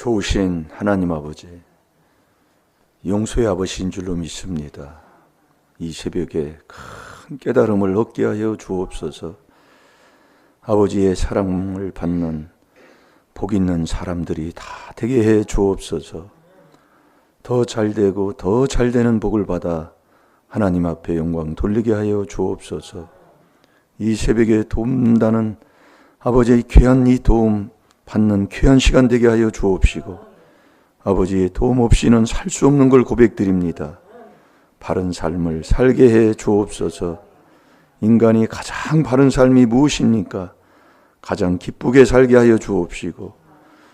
좋으신 하나님 아버지, 용서의 아버지인 줄로 믿습니다. 이 새벽에 큰 깨달음을 얻게 하여 주옵소서. 아버지의 사랑을 받는 복 있는 사람들이 다 되게 해 주옵소서. 더 잘되고 더 잘되는 복을 받아 하나님 앞에 영광 돌리게 하여 주옵소서. 이 새벽에 돕는다는 아버지의 귀한 이 도움 받는 귀한 시간 되게 하여 주옵시고, 아버지의 도움 없이는 살 수 없는 걸 고백드립니다. 바른 삶을 살게 해 주옵소서. 인간이 가장 바른 삶이 무엇입니까? 가장 기쁘게 살게 하여 주옵시고,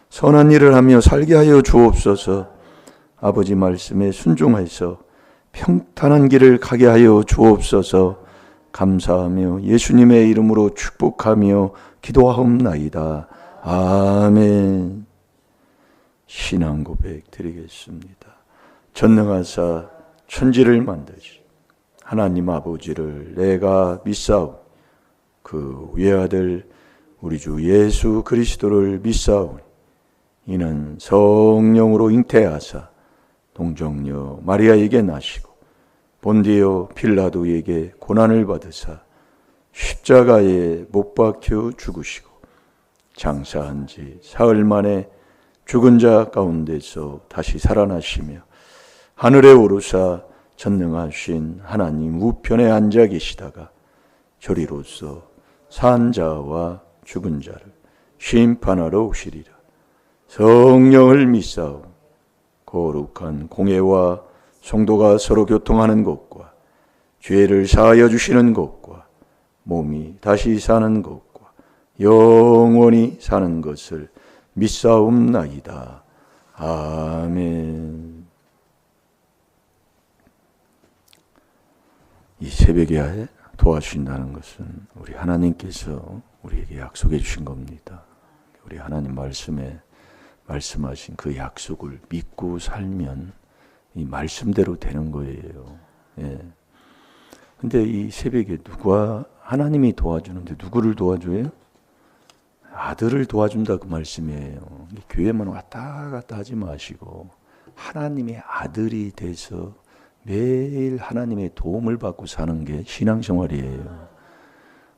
선한 일을 하며 살게 하여 주옵소서. 아버지 말씀에 순종해서 평탄한 길을 가게 하여 주옵소서. 감사하며 예수님의 이름으로 축복하며 기도하옵나이다. 아멘. 신앙 고백 드리겠습니다. 전능하사 천지를 만드신 하나님 아버지를 내가 믿사오. 그 외아들 우리 주 예수 그리스도를 믿사오니 이는 성령으로 잉태하사 동정녀 마리아에게 나시고 본디오 빌라도에게 고난을 받으사 십자가에 못 박혀 죽으시고 장사한 지 사흘 만에 죽은 자 가운데서 다시 살아나시며 하늘에 오르사 전능하신 하나님 우편에 앉아 계시다가 저리로서 산 자와 죽은 자를 심판하러 오시리라. 성령을 믿사오. 거룩한 공회와 성도가 서로 교통하는 것과 죄를 사하여 주시는 것과 몸이 다시 사는 것과 영원히 사는 것을 믿사옵나이다. 아멘. 이 새벽에 도와주신다는 것은 우리 하나님께서 우리에게 약속해 주신 겁니다. 우리 하나님 말씀에 말씀하신 그 약속을 믿고 살면 이 말씀대로 되는 거예요. 예. 근데 이 새벽에 누가 하나님이 도와주는데 누구를 도와줘요? 아들을 도와준다 그 말씀이에요. 교회만 왔다 갔다 하지 마시고 하나님의 아들이 돼서 매일 하나님의 도움을 받고 사는 게 신앙생활이에요.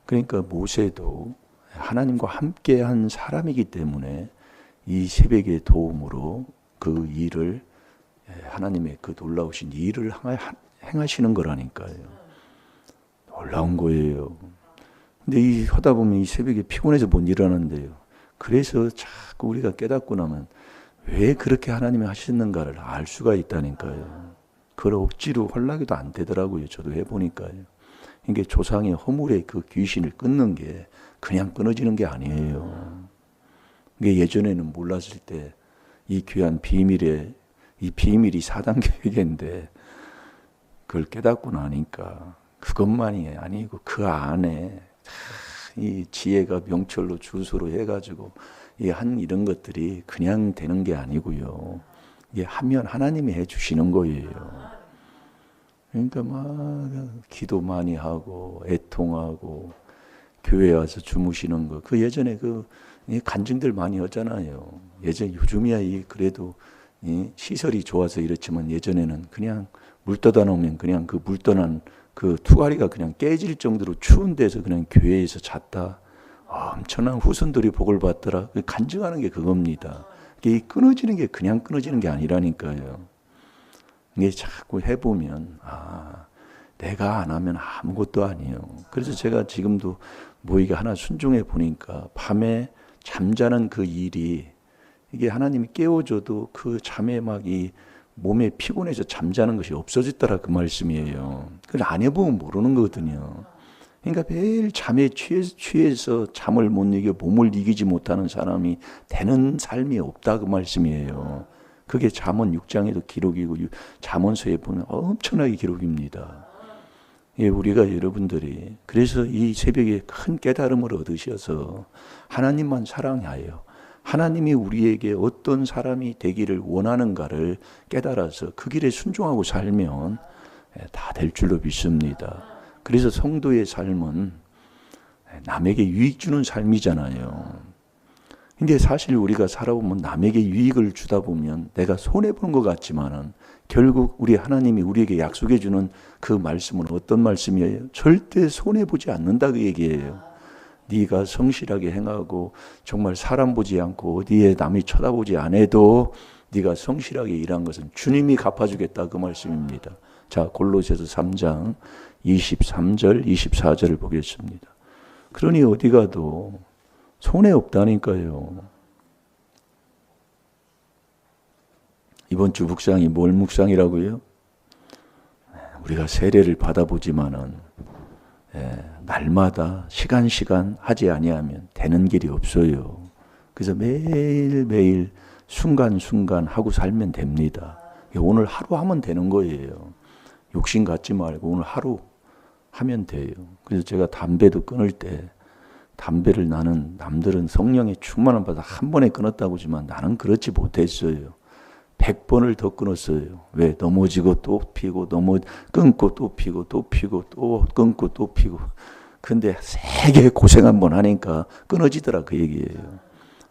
그러니까 모세도 하나님과 함께한 사람이기 때문에 이 새벽의 도움으로 그 일을 하나님의 그 놀라우신 일을 행하시는 거라니까요. 놀라운 거예요. 근데 이 하다 보면 이 새벽에 피곤해서 못 일어나는데요. 그래서 자꾸 우리가 깨닫고 나면 왜 그렇게 하나님이 하시는가를 알 수가 있다니까요. 그걸 억지로 하려고도 안 되더라고요. 저도 해보니까요. 이게 조상의 허물의 그 귀신을 끊는 게 그냥 끊어지는 게 아니에요. 이게 예전에는 몰랐을 때 이 귀한 이 비밀이 사단계획인데 그걸 깨닫고 나니까 그것만이 아니고 그 안에 이 지혜가 명철로 주소로 해가지고 이런 것들이 그냥 되는 게 아니고요. 이게 하면 하나님이 해주시는 거예요. 그러니까 막 기도 많이 하고 애통하고 교회 와서 주무시는 거. 그 예전에 그 간증들 많이 하잖아요. 요즘이야 그래도 시설이 좋아서 이렇지만 예전에는 그냥 물 떠다 놓으면 그냥 그 물 떠난 그 투가리가 그냥 깨질 정도로 추운 데서 그냥 교회에서 잤다. 엄청난 후손들이 복을 받더라. 간증하는 게 그겁니다. 이게 끊어지는 게 그냥 끊어지는 게 아니라니까요. 이게 자꾸 해보면 내가 안 하면 아무것도 아니에요. 그래서 제가 지금도 이게 하나 순종해 보니까 밤에 잠자는 그 일이 이게 하나님이 깨워줘도 그 잠에 막 이 몸에 피곤해서 잠자는 것이 없어졌더라 그 말씀이에요. 그걸 안 해보면 모르는 거거든요. 그러니까 매일 잠에 취해서 잠을 못 이겨 몸을 이기지 못하는 사람이 되는 삶이 없다 그 말씀이에요. 그게 잠언 6장에도 기록이고 잠언서에 보면 엄청나게 기록입니다. 예, 우리가 여러분들이 그래서 이 새벽에 큰 깨달음을 얻으셔서 하나님만 사랑하여 하나님이 우리에게 어떤 사람이 되기를 원하는가를 깨달아서 그 길에 순종하고 살면 다 될 줄로 믿습니다. 그래서 성도의 삶은 남에게 유익 주는 삶이잖아요. 근데 사실 우리가 살아보면 남에게 유익을 주다 보면 내가 손해보는 것 같지만은 결국 우리 하나님이 우리에게 약속해 주는 그 말씀은 어떤 말씀이에요? 절대 손해보지 않는다 그 얘기예요. 네가 성실하게 행하고 정말 사람 보지 않고 어디에 남이 쳐다보지 않아도 네가 성실하게 일한 것은 주님이 갚아주겠다 그 말씀입니다. 자, 골로새서 3장 23절 24절을 보겠습니다. 그러니 어디 가도 손해 없다니까요. 이번 주 묵상이 뭘 묵상이라고요? 우리가 세례를 받아보지만은 날마다 시간 하지 아니하면 되는 길이 없어요. 그래서 매일매일 순간순간 하고 살면 됩니다. 오늘 하루 하면 되는 거예요. 욕심 갖지 말고 오늘 하루 하면 돼요. 그래서 제가 담배도 끊을 때 담배를 나는 남들은 성령의 충만을 받아 한 번에 끊었다고 하지만 나는 그렇지 못했어요. 100번을 더 끊었어요. 왜? 넘어지고 또 피고 끊고 또 피고 또 끊고 또 피고. 근데 세게 고생 한번 하니까 끊어지더라 그 얘기예요.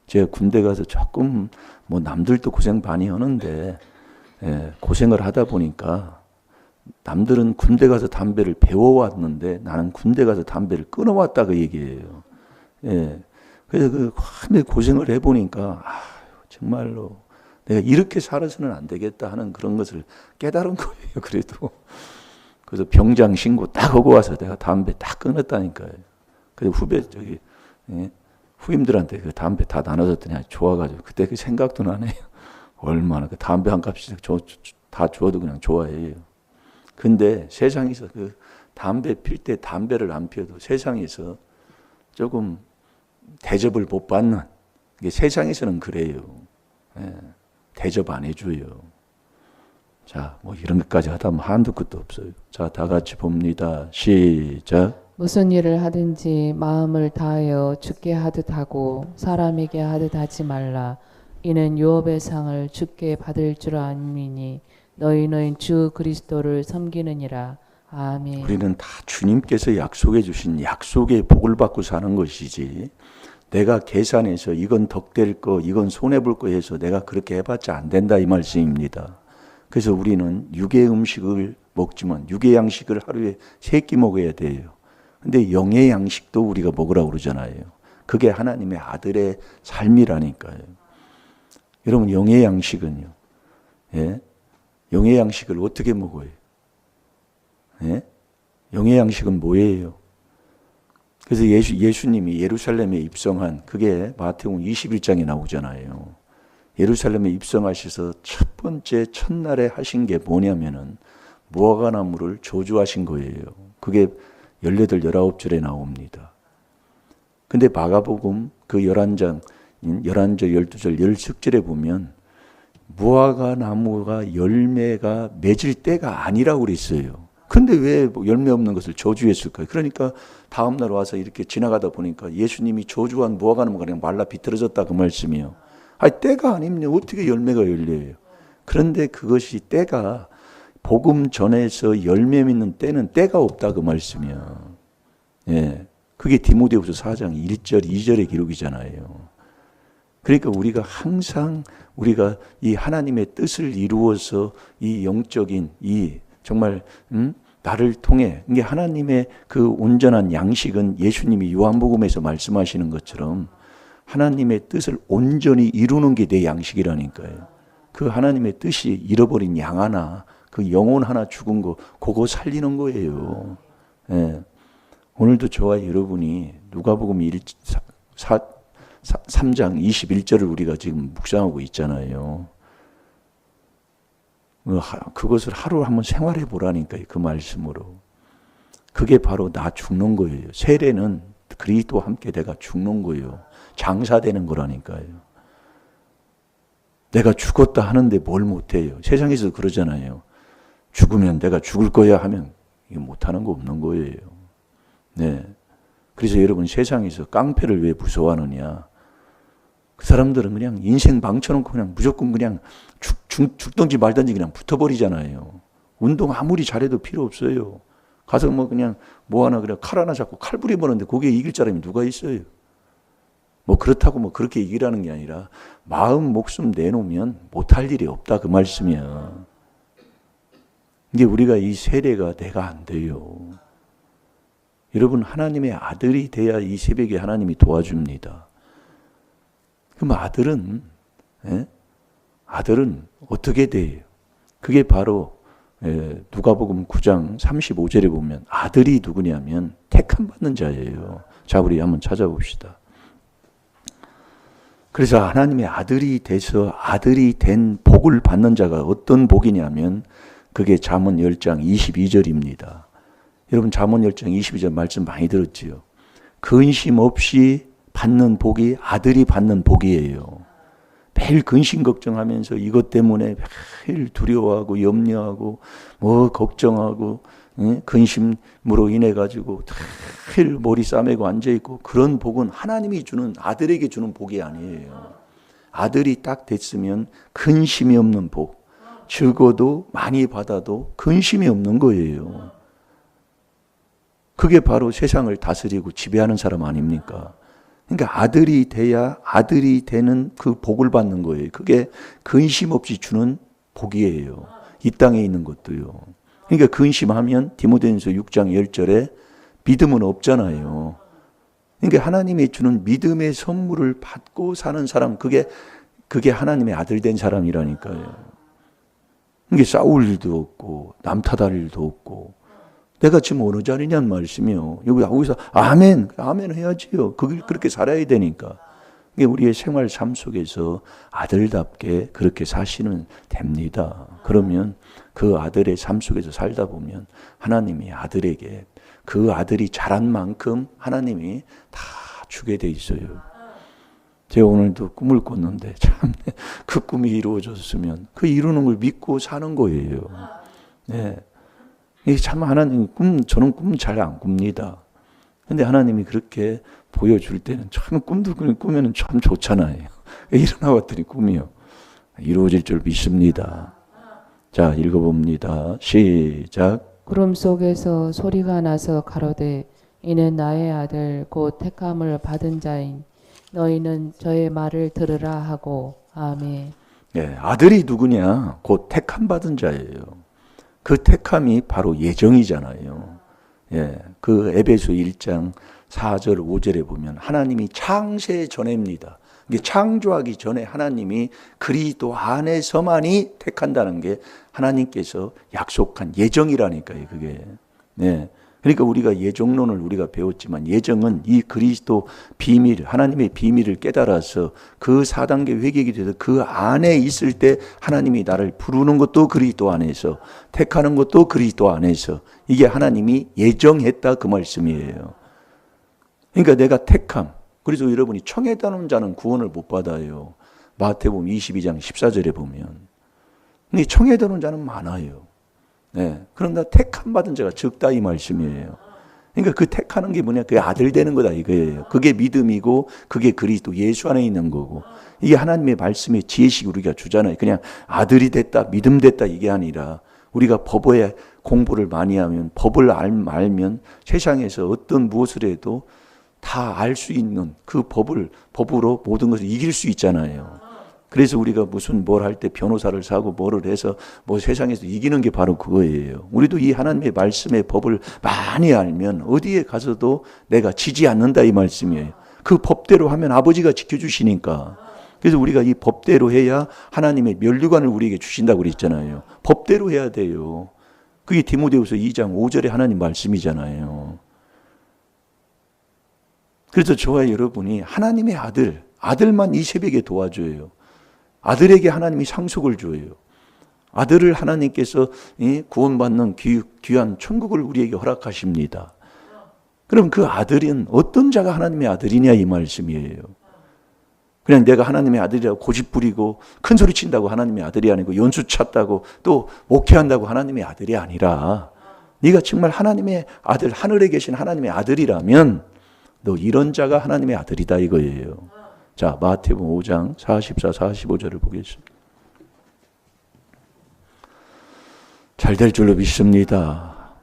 제가 군대 가서 조금 뭐 남들도 고생 많이 하는데 고생을 하다 보니까 남들은 군대 가서 담배를 배워왔는데 나는 군대 가서 담배를 끊어왔다 그 얘기예요. 그래서 그 고생을 해보니까 정말로 내가 이렇게 살아서는 안 되겠다 하는 그런 것을 깨달은 거예요. 그래도 그래서 병장 신고 딱 하고 와서 내가 담배 딱 끊었다니까요. 그래서 후임들한테 그 담배 다 나눠줬더니 좋아가지고 그때 그 생각도 나네요. 얼마나 그 담배 한 값씩 다 주어도 그냥 좋아해요. 근데 세상에서 그 담배 필 때 담배를 안 피워도 세상에서 조금 대접을 못 받는 게 세상에서는 그래요. 대접 안 해줘요. 자, 뭐 이런 것까지 하다 보면 한두 끝도 없어요. 자, 다 같이 봅니다. 시작. 무슨 일을 하든지 마음을 다하여 주께 하듯 하고 사람에게 하듯 하지 말라. 이는 유업의 상을 주께 받을 줄 아미니 너희는 주 그리스도를 섬기느니라. 아멘. 우리는 다 주님께서 약속해 주신 약속의 복을 받고 사는 것이지 내가 계산해서 이건 덕될 거 이건 손해볼 거 해서 내가 그렇게 해봤자 안 된다 이 말씀입니다. 그래서 우리는 육의 음식을 먹지만 육의 양식을 하루에 3끼 먹어야 돼요. 근데 영의 양식도 우리가 먹으라고 그러잖아요. 그게 하나님의 아들의 삶이라니까요. 여러분 영의 양식은요. 영의 양식을 어떻게 먹어요? 영의 양식은 뭐예요? 그래서 예수님이 예루살렘에 입성한 그게 마태복음 21장에 나오잖아요. 예루살렘에 입성하셔서 첫 번째 첫날에 하신 게 뭐냐면은 무화과나무를 저주하신 거예요. 그게 18, 19절에 나옵니다. 근데 마가복음 그 11장, 11절, 12절, 10절에 보면 무화과나무가 열매가 맺을 때가 아니라고 그랬어요. 근데 왜 열매 없는 것을 저주했을까요? 그러니까 다음날 와서 이렇게 지나가다 보니까 예수님이 저주한 무화과나무가 그냥 말라 비틀어졌다 그 말씀이에요. 때가 아니면 어떻게 열매가 열려요? 그런데 그것이 때가 복음 전에서 열매 맺는 때는 때가 없다 그 말씀이야. 그게 디모데후서 4장 1절 2절의 기록이잖아요. 그러니까 우리가 항상 우리가 이 하나님의 뜻을 이루어서 이 영적인 이 정말 나를 통해 이게 하나님의 그 온전한 양식은 예수님이 요한복음에서 말씀하시는 것처럼 하나님의 뜻을 온전히 이루는 게 내 양식이라니까요. 그 하나님의 뜻이 잃어버린 양 하나, 그 영혼 하나 죽은 거, 그거 살리는 거예요. 오늘도 저와 여러분이 누가복음 3장 21절을 우리가 지금 묵상하고 있잖아요. 그것을 하루 한번 생활해 보라니까요. 그 말씀으로. 그게 바로 나 죽는 거예요. 세례는 그리스도와 함께 내가 죽는 거예요. 장사되는 거라니까요. 내가 죽었다 하는데 뭘 못해요. 세상에서 그러잖아요. 죽으면 내가 죽을 거야 하면 이게 못하는 거 없는 거예요. 그래서 여러분 세상에서 깡패를 왜 무서워하느냐. 그 사람들은 그냥 인생 망쳐놓고 그냥 무조건 그냥 죽든지 말든지 그냥 붙어버리잖아요. 운동 아무리 잘해도 필요 없어요. 가서 뭐 그냥 뭐 하나 그래 칼 하나 잡고 칼부리 보는데 거기에 이길 사람이 누가 있어요? 뭐 그렇다고 뭐 그렇게 얘기를 하는 게 아니라 마음 목숨 내놓으면 못할 일이 없다 그 말씀이야. 이게 우리가 이 세례가 내가 안 돼요. 여러분 하나님의 아들이 돼야 이 새벽에 하나님이 도와줍니다. 그럼 아들은 아들은 어떻게 돼요? 그게 바로 누가복음 9장 35절에 보면 아들이 누구냐면 택함 받는 자예요. 자, 우리 한번 찾아봅시다. 그래서 하나님의 아들이 돼서 아들이 된 복을 받는 자가 어떤 복이냐면 그게 잠언 10장 22절입니다. 여러분 잠언 10장 22절 말씀 많이 들었지요. 근심 없이 받는 복이 아들이 받는 복이에요. 매일 근심 걱정하면서 이것 때문에 매일 두려워하고 염려하고 뭐 걱정하고 근심으로 인해 가지고 매일 머리 싸매고 앉아 있고 그런 복은 하나님이 주는 아들에게 주는 복이 아니에요. 아들이 딱 됐으면 근심이 없는 복, 적어도 많이 받아도 근심이 없는 거예요. 그게 바로 세상을 다스리고 지배하는 사람 아닙니까? 그러니까 아들이 돼야 아들이 되는 그 복을 받는 거예요. 그게 근심 없이 주는 복이에요. 이 땅에 있는 것도요. 그러니까 근심하면 디모데전서 6장 10절에 믿음은 없잖아요. 그러니까 하나님이 주는 믿음의 선물을 받고 사는 사람, 그게 하나님의 아들 된 사람이라니까요. 이게 싸울 일도 없고 남 탓할 일도 없고 내가 지금 어느 자리냐는 말씀이요. 여기서 아멘 해야지요. 그렇게 살아야 되니까. 이게 우리의 생활 삶 속에서 아들답게 그렇게 사시면 됩니다. 그러면 그 아들의 삶 속에서 살다 보면 하나님이 아들에게 그 아들이 자란 만큼 하나님이 다 주게 돼 있어요. 제가 오늘도 꿈을 꿨는데 참 그 꿈이 이루어졌으면 그 이루는 걸 믿고 사는 거예요. 네. 이게 참 하나님 저는 꿈 잘 안 꿉니다. 근데 하나님이 그렇게 보여줄 때는 참 꿈도 꾸면 참 좋잖아요. 일어나 봤더니 꿈이요. 이루어질 줄 믿습니다. 자, 읽어봅니다. 시작. 구름 속에서 소리가 나서 가로되 이는 나의 아들 곧 택함을 받은 자인 너희는 저의 말을 들으라 하고 아멘. 예, 아들이 누구냐? 곧 택함 받은 자예요. 그 택함이 바로 예정이잖아요. 예, 그 에베소 1장 4절 5절에 보면 하나님이 창세 전에입니다. 이게 창조하기 전에 하나님이 그리스도 안에서만이 택한다는 게 하나님께서 약속한 예정이라니까요. 그게. 네. 그러니까 우리가 예정론을 우리가 배웠지만 예정은 이 그리스도 비밀, 하나님의 비밀을 깨달아서 그 4단계 회개가 돼서 그 안에 있을 때 하나님이 나를 부르는 것도 그리스도 안에서, 택하는 것도 그리스도 안에서, 이게 하나님이 예정했다 그 말씀이에요. 그러니까 내가 택함, 그래서 여러분이 청해다는 자는 구원을 못 받아요. 마태복음 22장 14절에 보면. 근데 청해다는 자는 많아요. 네. 그런가 택함 받은 자가 적다 이 말씀이에요. 그러니까 그 택하는 게 뭐냐? 그게 아들 되는 거다 이거예요. 그게 믿음이고 그게 그리스도 예수 안에 있는 거고. 이게 하나님의 말씀의 지혜식 우리가 주잖아요. 그냥 아들이 됐다, 믿음 됐다 이게 아니라 우리가 법에 공부를 많이 하면 법을 알면 세상에서 어떤 무엇을 해도 다 알 수 있는 그 법으로 모든 것을 이길 수 있잖아요. 그래서 우리가 무슨 뭘 할 때 변호사를 사고 뭐를 해서 뭐 세상에서 이기는 게 바로 그거예요. 우리도 이 하나님의 말씀의 법을 많이 알면 어디에 가서도 내가 지지 않는다 이 말씀이에요. 그 법대로 하면 아버지가 지켜주시니까. 그래서 우리가 이 법대로 해야 하나님의 면류관을 우리에게 주신다고 그랬잖아요. 법대로 해야 돼요. 그게 디모데후서 2장 5절에 하나님 말씀이잖아요. 그래서 저와 여러분이 하나님의 아들만 이 새벽에 도와줘요. 아들에게 하나님이 상속을 줘요. 아들을 하나님께서 구원받는 귀한 천국을 우리에게 허락하십니다. 그럼 그 아들은 어떤 자가 하나님의 아들이냐 이 말씀이에요. 그냥 내가 하나님의 아들이라고 고집 부리고 큰 소리 친다고 하나님의 아들이 아니고 연수 찼다고 또 목회한다고 하나님의 아들이 아니라 네가 정말 하나님의 아들, 하늘에 계신 하나님의 아들이라면 너 이런 자가 하나님의 아들이다 이거예요. 자, 마태복음 5장 44, 45절을 보겠습니다. 잘 될 줄로 믿습니다.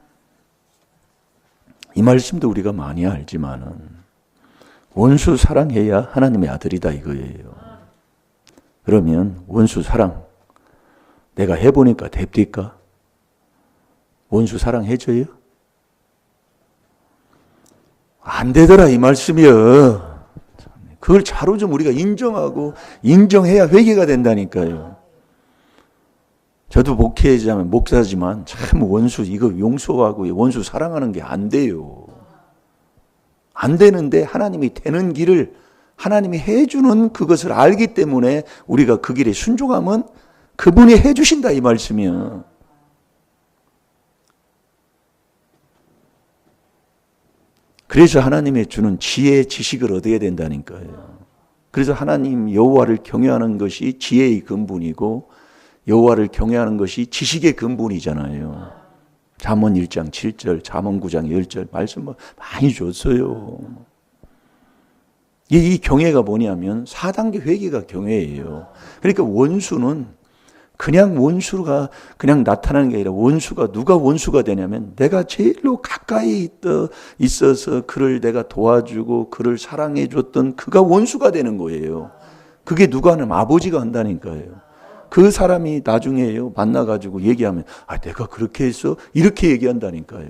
이 말씀도 우리가 많이 알지만은 원수 사랑해야 하나님의 아들이다 이거예요. 그러면 원수 사랑 내가 해보니까 됩니까? 원수 사랑해줘요? 안 되더라 이 말씀이요. 그걸 자로 좀 우리가 인정하고 인정해야 회개가 된다니까요. 저도 목회자면 목사지만 참 원수 이거 용서하고 원수 사랑하는 게 안 돼요. 안 되는데 하나님이 되는 길을 하나님이 해주는 그것을 알기 때문에 우리가 그 길에 순종하면 그분이 해주신다 이 말씀이요. 그래서 하나님의 주는 지혜 지식을 얻어야 된다니까요. 그래서 하나님 여호와를 경외하는 것이 지혜의 근본이고 여호와를 경외하는 것이 지식의 근본이잖아요. 잠언 1장 7절, 잠언 9장 10절 말씀 많이 줬어요. 이 경외가 뭐냐면 4단계 회개가 경외예요. 그러니까 원수는 그냥 원수가 그냥 나타나는 게 아니라 원수가 누가 원수가 되냐면 내가 제일로 가까이 있어서 그를 내가 도와주고 그를 사랑해 줬던 그가 원수가 되는 거예요. 그게 누가 하면 아버지가 한다니까요. 그 사람이 나중에요 만나가지고 얘기하면 내가 그렇게 했어? 이렇게 얘기한다니까요.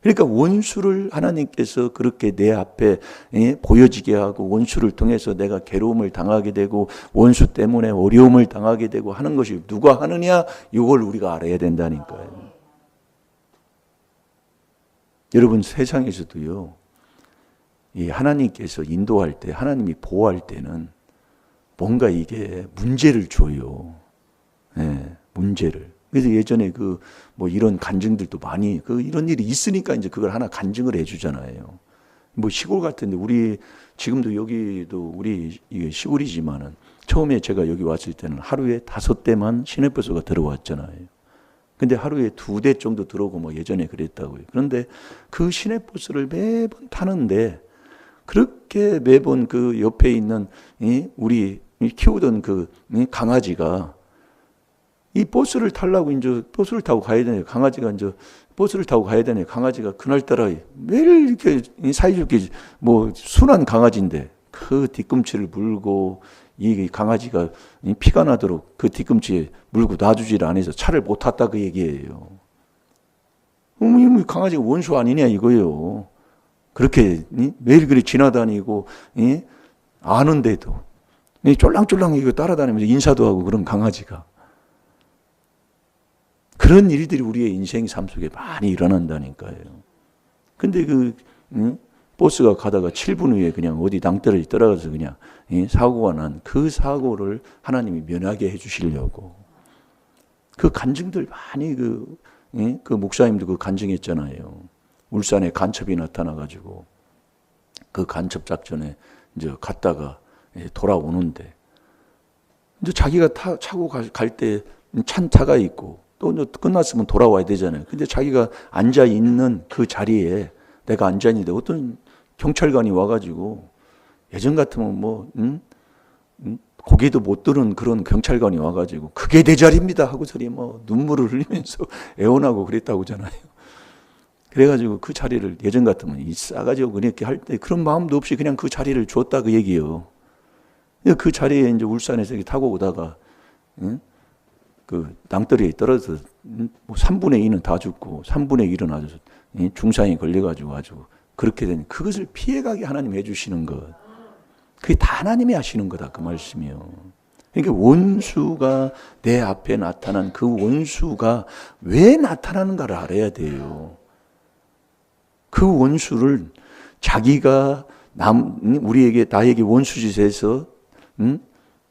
그러니까 원수를 하나님께서 그렇게 내 앞에 보여지게 하고 원수를 통해서 내가 괴로움을 당하게 되고 원수 때문에 어려움을 당하게 되고 하는 것이 누가 하느냐 이걸 우리가 알아야 된다니까요. 여러분 세상에서도요 이 하나님께서 인도할 때 하나님이 보호할 때는 뭔가 이게 문제를 줘요. 문제를. 그래서 예전에 뭐 이런 간증들도 많이 이런 일이 있으니까 이제 그걸 하나 간증을 해주잖아요. 뭐 시골 같은데 우리 지금도 여기도 우리 이게 시골이지만은 처음에 제가 여기 왔을 때는 하루에 5대만 시내버스가 들어왔잖아요. 근데 하루에 2대 정도 들어오고 뭐 예전에 그랬다고요. 그런데 그 시내버스를 매번 타는데 그렇게 매번 그 옆에 있는 우리 키우던 그 강아지가 이 버스를 타려고 이제 버스를 타고 가야 되네. 강아지가 이제 버스를 타고 가야 되네. 강아지가 그날따라 매일 이렇게 사이좋게 뭐 순한 강아지인데 그 뒤꿈치를 물고 이 강아지가 피가 나도록 그 뒤꿈치에 물고 놔주질 않아서 차를 못 탔다 그 얘기예요. 강아지가 원수 아니냐 이거예요. 그렇게 매일 그리 지나다니고 아는데도 쫄랑쫄랑 이거 따라다니면서 인사도 하고 그런 강아지가. 그런 일들이 우리의 인생 삶 속에 많이 일어난다니까요. 근데 버스가 가다가 7분 후에 그냥 어디 낭떠러지 떨어져서 그냥 사고가 난 그 사고를 하나님이 면하게 해주시려고. 그 간증들 많이 그 목사님도 그 간증했잖아요. 울산에 간첩이 나타나가지고 그 간첩 작전에 이제 갔다가 돌아오는데 이제 자기가 차고 갈 때 차가 있고 또 끝났으면 돌아와야 되잖아요. 근데 자기가 앉아 있는 그 자리에 내가 앉아 있는데 어떤 경찰관이 와가지고 예전 같으면 뭐 고개도 못 들은 그런 경찰관이 와가지고 그게 내 자리입니다 하고서리 뭐 눈물을 흘리면서 애원하고 그랬다고 하잖아요. 그래가지고 그 자리를 예전 같으면 이 싸가지고 그렇게 할 때 그런 마음도 없이 그냥 그 자리를 줬다 그 얘기예요. 그 자리에 이제 울산에서 타고 오다가 그 낭떠러지에 떨어져서 뭐 3분의 2는 다 죽고 3분의 1은 아주 중상이 걸려가지고 아주 그렇게 된 그것을 피해가게 하나님 해주시는 것. 그게 다 하나님이 하시는 거다 그 말씀이요. 그러니까 원수가 내 앞에 나타난 그 원수가 왜 나타나는가를 알아야 돼요. 그 원수를 자기가 나에게 원수짓에서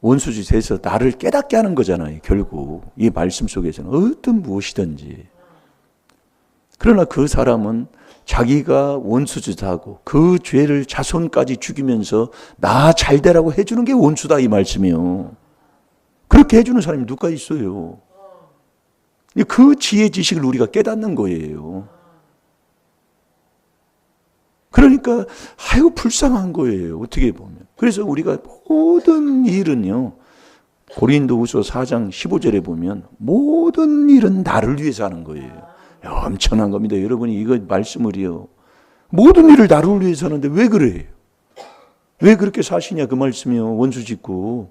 원수짓에서 나를 깨닫게 하는 거잖아요. 결국 이 말씀 속에서는 어떤 무엇이든지. 그러나 그 사람은 자기가 원수짓하고 그 죄를 자손까지 죽이면서 나 잘되라고 해주는 게 원수다 이 말씀이요. 그렇게 해주는 사람이 누가 있어요. 그 지혜 지식을 우리가 깨닫는 거예요. 그러니까 아이고 불쌍한 거예요. 어떻게 보면. 그래서 우리가 모든 일은요. 고린도후서 4장 15절에 보면 모든 일은 나를 위해서 하는 거예요. 엄청난 겁니다. 여러분이 이거 말씀을요. 모든 일을 나를 위해서 하는데 왜 그래요? 왜 그렇게 사시냐 그 말씀이요. 원수 짓고.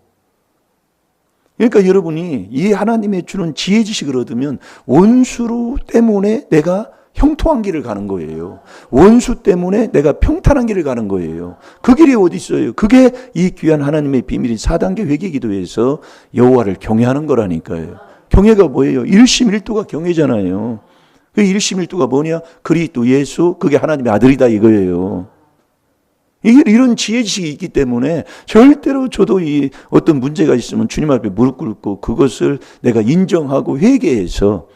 그러니까 여러분이 이 하나님의 주는 지혜 지식을 얻으면 원수 때문에 내가 형통한 길을 가는 거예요. 원수 때문에 내가 평탄한 길을 가는 거예요. 그 길이 어디 있어요? 그게 이 귀한 하나님의 비밀인 4단계 회개기도에서 여호와를 경외하는 거라니까요. 경외가 뭐예요? 일심일도가 경외잖아요. 그 일심일도가 뭐냐? 그리스도 예수, 그게 하나님의 아들이다 이거예요. 이런 지혜 지식이 있기 때문에 절대로 저도 이 어떤 문제가 있으면 주님 앞에 무릎 꿇고 그것을 내가 인정하고 회개해서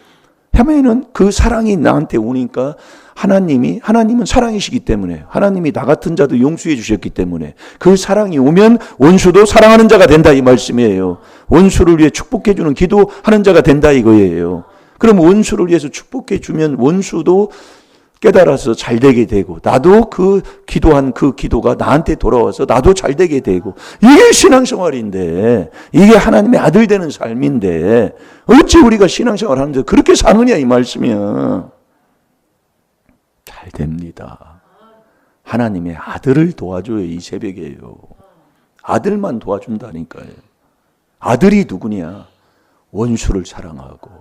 하면은 그 사랑이 나한테 오니까 하나님은 사랑이시기 때문에 하나님이 나 같은 자도 용서해 주셨기 때문에 그 사랑이 오면 원수도 사랑하는 자가 된다 이 말씀이에요. 원수를 위해 축복해 주는 기도하는 자가 된다 이거예요. 그럼 원수를 위해서 축복해 주면 원수도 깨달아서 잘 되게 되고 나도 그 기도한 그 기도가 나한테 돌아와서 나도 잘 되게 되고 이게 신앙생활인데 이게 하나님의 아들 되는 삶인데 어찌 우리가 신앙생활 하는데 그렇게 사느냐 이 말씀이야. 잘 됩니다. 하나님의 아들을 도와줘요. 이 새벽에요. 아들만 도와준다니까요. 아들이 누구냐? 원수를 사랑하고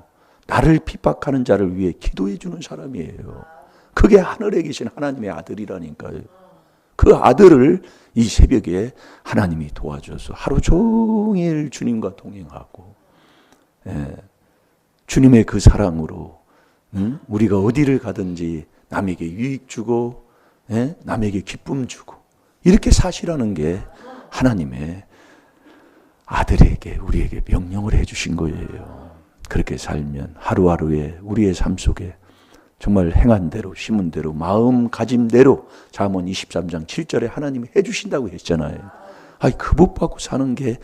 나를 핍박하는 자를 위해 기도해 주는 사람이에요. 그게 하늘에 계신 하나님의 아들이라니까요. 그 아들을 이 새벽에 하나님이 도와줘서 하루 종일 주님과 동행하고 주님의 그 사랑으로 우리가 어디를 가든지 남에게 유익 주고 남에게 기쁨 주고 이렇게 사시라는 게 하나님의 아들에게 우리에게 명령을 해주신 거예요. 그렇게 살면 하루하루에 우리의 삶 속에 정말 행한 대로 심은 대로 마음가짐대로 잠언 23장 7절에 하나님이 해주신다고 했잖아요. 그 복 받고 사는 게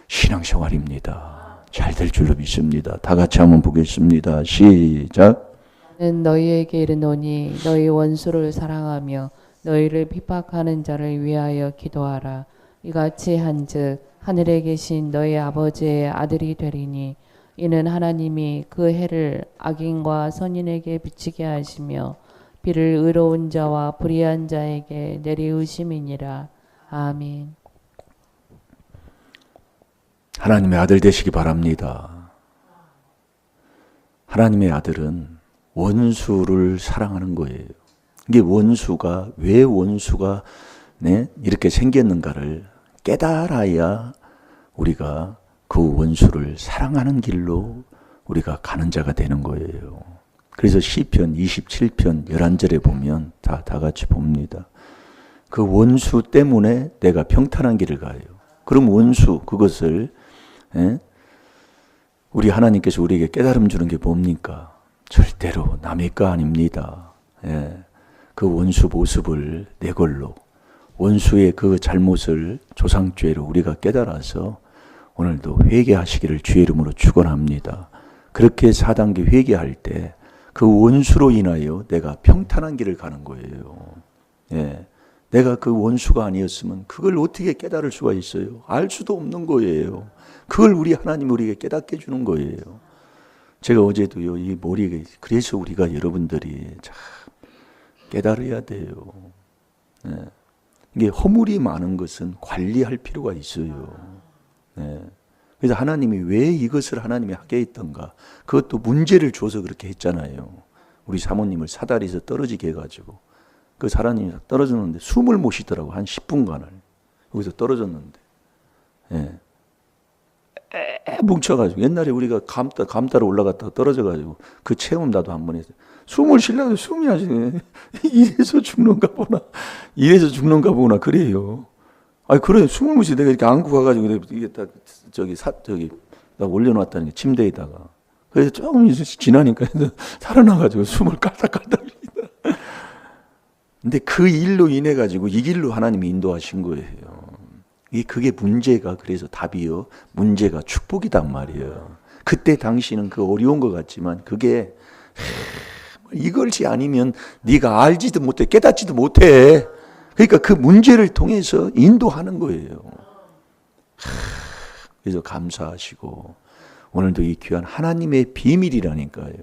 신앙생활입니다. 잘 될 줄로 믿습니다. 다 같이 한번 보겠습니다. 시작. 나는 너희에게 이르노니 너희 원수를 사랑하며 너희를 핍박하는 자를 위하여 기도하라. 이같이 한즉 하늘에 계신 너희 아버지의 아들이 되리니 이는 하나님이 그 해를 악인과 선인에게 비치게 하시며 비를 의로운 자와 불의한 자에게 내리우심이니라. 아멘. 하나님의 아들 되시기 바랍니다. 하나님의 아들은 원수를 사랑하는 거예요. 이게 왜 원수가 이렇게 생겼는가를 깨달아야 우리가 그 원수를 사랑하는 길로 우리가 가는 자가 되는 거예요. 그래서 시편 27편 11절에 보면 다 같이 봅니다. 그 원수 때문에 내가 평탄한 길을 가요. 그럼 원수 그것을 우리 하나님께서 우리에게 깨달음 주는 게 뭡니까? 절대로 남의 거 아닙니다. 그 원수 모습을 내 걸로 원수의 그 잘못을 조상죄로 우리가 깨달아서 오늘도 회개하시기를 주의 이름으로 축원합니다. 그렇게 4단계 회개할 때 그 원수로 인하여 내가 평탄한 길을 가는 거예요. 내가 그 원수가 아니었으면 그걸 어떻게 깨달을 수가 있어요? 알 수도 없는 거예요. 그걸 우리 하나님이 우리에게 깨닫게 해주는 거예요. 제가 어제도요, 이 머리에, 그래서 우리가 여러분들이 참 깨달아야 돼요. 이게 허물이 많은 것은 관리할 필요가 있어요. 그래서 하나님이 왜 이것을 하나님이 하게 했던가? 그것도 문제를 줘서 그렇게 했잖아요. 우리 사모님을 사다리에서 떨어지게 해가지고 그 사람이 떨어졌는데 숨을 못 쉬더라고. 한 10분간을 여기서 떨어졌는데 뭉쳐가지고 옛날에 우리가 감따로 올라갔다가 떨어져가지고 그 체험 나도 한번 했어요. 숨을 쉬려도 숨이 아직 이래서 죽는가 보나 그래요. 그래 숨을 못 쉬. 내가 이렇게 안고 가가지고 이게 딱 나 올려놨다는 게 침대에다가. 그래서 조금 지나니까 살아나가지고 숨을 깔딱깔딱 쉬다. 근데 그 일로 인해 가지고 이 길로 하나님이 인도하신 거예요. 그게 문제가 그래서 답이요. 문제가 축복이단 말이에요. 그때 당시는 그 어려운 것 같지만 그게 이걸지 아니면 네가 알지도 못해 깨닫지도 못해. 그러니까 그 문제를 통해서 인도하는 거예요. 그래서 감사하시고 오늘도 이 귀한 하나님의 비밀이라니까요.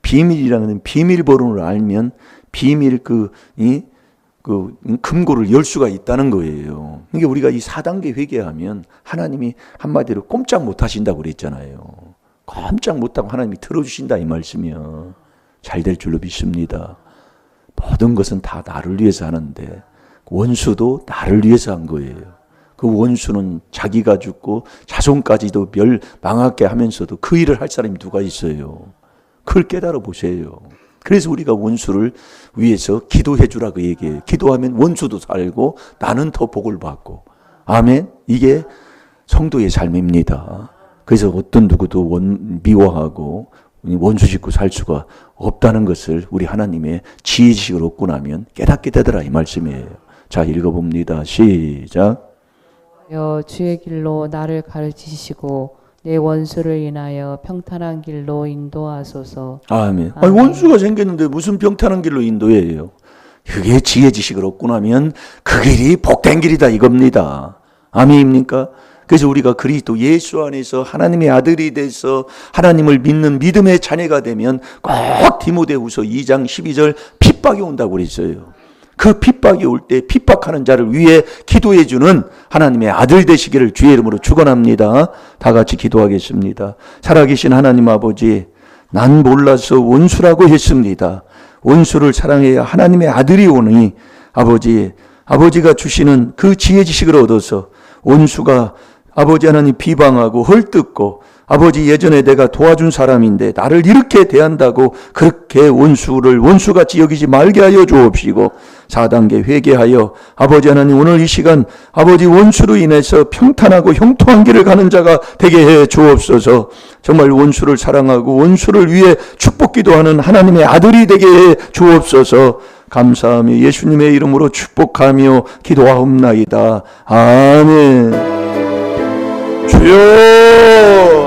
비밀이라는 비밀번호를 알면 비밀 그 금고를 열 수가 있다는 거예요. 그러니까 우리가 이 4단계 회개하면 하나님이 한마디로 꼼짝 못 하신다고 그랬잖아요. 꼼짝 못하고 하나님이 들어주신다 이 말씀이요. 잘 될 줄로 믿습니다. 모든 것은 다 나를 위해서 하는데 원수도 나를 위해서 한 거예요. 그 원수는 자기가 죽고 자손까지도 망하게 하면서도 그 일을 할 사람이 누가 있어요. 그걸 깨달아 보세요. 그래서 우리가 원수를 위해서 기도해 주라고 얘기해요. 기도하면 원수도 살고 나는 더 복을 받고. 아멘. 이게 성도의 삶입니다. 그래서 어떤 누구도 미워하고 원수 짓고 살 수가 없다는 것을 우리 하나님의 지혜식을 얻고 나면 깨닫게 되더라 이 말씀이에요. 자, 읽어봅니다. 시작. 주의 길로 나를 가르치시고 내 원수를 인하여 평탄한 길로 인도하소서. 아멘. 아니, 원수가 생겼는데 무슨 평탄한 길로 인도해요? 그게 지혜 지식을 얻고 나면 그 길이 복된 길이다 이겁니다. 아멘입니까? 그래서 우리가 그리스도 예수 안에서 하나님의 아들이 돼서 하나님을 믿는 믿음의 자녀가 되면 꼭 디모데후서 2장 12절 핍박이 온다고 그랬어요. 그 핍박이 올 때 핍박하는 자를 위해 기도해 주는 하나님의 아들 되시기를 주의 이름으로 축원합니다. 다 같이 기도하겠습니다. 살아계신 하나님 아버지, 난 몰라서 원수라고 했습니다. 원수를 사랑해야 하나님의 아들이 오니 아버지가 주시는 그 지혜 지식을 얻어서 원수가 아버지 하나님 비방하고 헐뜯고 아버지 예전에 내가 도와준 사람인데 나를 이렇게 대한다고 그렇게 원수같이 여기지 말게 하여 주옵시고 4단계 회개하여 아버지 하나님 오늘 이 시간 아버지 원수로 인해서 평탄하고 형통한 길을 가는 자가 되게 해 주옵소서. 정말 원수를 사랑하고 원수를 위해 축복 기도하는 하나님의 아들이 되게 해 주옵소서. 감사하며 예수님의 이름으로 축복하며 기도하옵나이다. 아멘. 주여